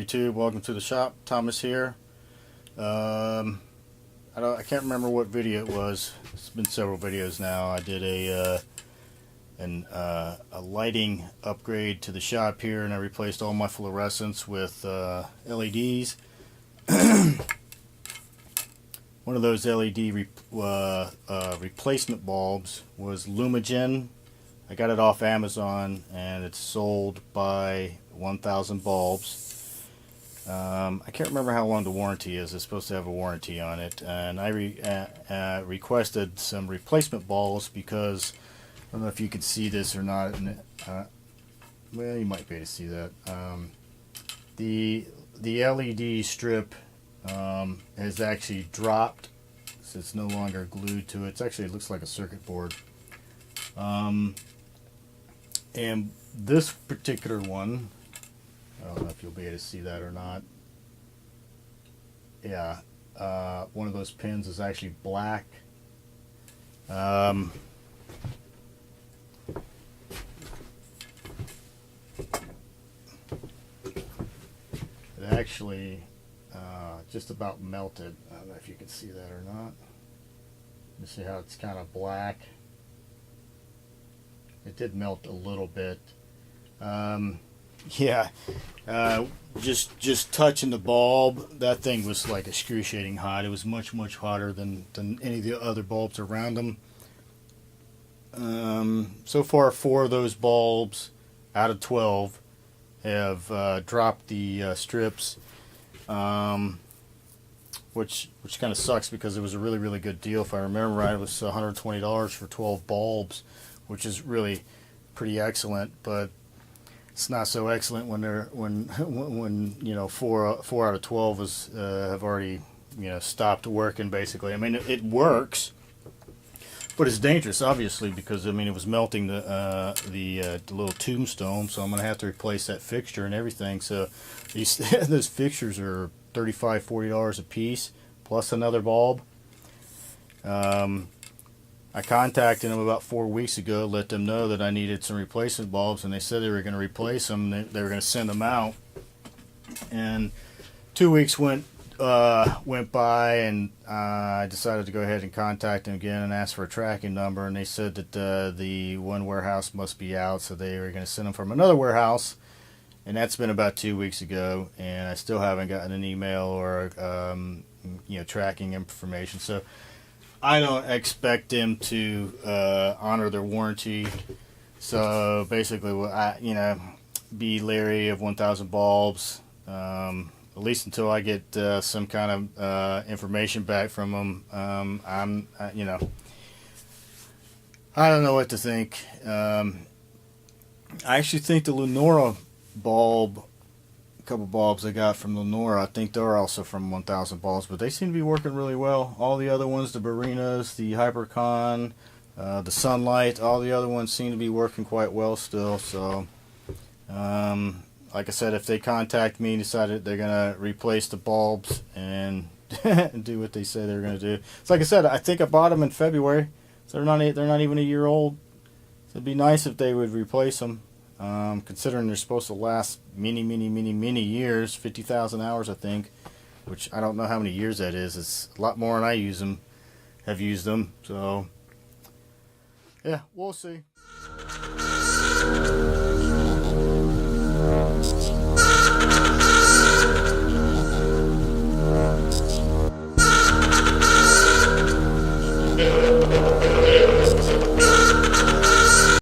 YouTube, welcome to the shop. Thomas here. I can't remember what video it was. It's been several videos now. I did a lighting upgrade to the shop here, and I replaced all my fluorescents with LEDs. One of those LED replacement bulbs was Lumegen. I got it off Amazon, and it's sold by 1,000 bulbs. I can't remember how long the warranty is. It's supposed to have a warranty on it, and I requested some replacement bulbs because I don't know if you can see this or not. Well, you might be able to see that. The LED strip has actually dropped, so it's no longer glued to it. It looks like a circuit board. And this particular one, I don't know if you'll be able to see that or not. Yeah, one of those pins is actually black. It actually just about melted. I don't know if you can see that or not. You see how it's kind of black. It did melt a little bit. Yeah, just touching the bulb, that thing was like excruciating hot. It was much hotter than any of the other bulbs around them. So far, 4 of those bulbs out of 12 have dropped the strips, which kind of sucks because it was a really good deal. If I remember right, it was $120 for 12 bulbs, which is really pretty excellent. But it's not so excellent when they're when you know 4 out of 12 is have already stopped working. Basically, I mean it works, but it's dangerous, obviously, because I mean it was melting the little tombstone. So I'm gonna have to replace that fixture and everything. So those fixtures are $35–40 a piece plus another bulb. I contacted them about 4 weeks ago, let them know that I needed some replacement bulbs, and they said they were going to replace them. They were going to send them out. And 2 weeks went by, and I decided to go ahead and contact them again and ask for a tracking number. And they said that the one warehouse must be out, so they were going to send them from another warehouse. And that's been about 2 weeks ago, and I still haven't gotten an email or tracking information. So I don't expect them to honor their warranty. So basically, be leery of 1,000 bulbs, at least until I get some kind of information back from them. I don't know what to think. I actually think the Lenora bulb, a couple bulbs I got from Lenora, I think they're also from 1,000 bulbs, but they seem to be working really well. All the other ones, the Barinas, the Hypercon, the Sunlight, all the other ones seem to be working quite well still. So like I said, if they contact me and decide that they're gonna replace the bulbs and do what they say they're gonna do, so like I said, I think I bought them in February, so they're not even a year old. So it'd be nice if they would replace them. Considering they're supposed to last many years, 50,000 hours I think, which I don't know how many years that is. It's a lot more than I have used them. So yeah, we'll see.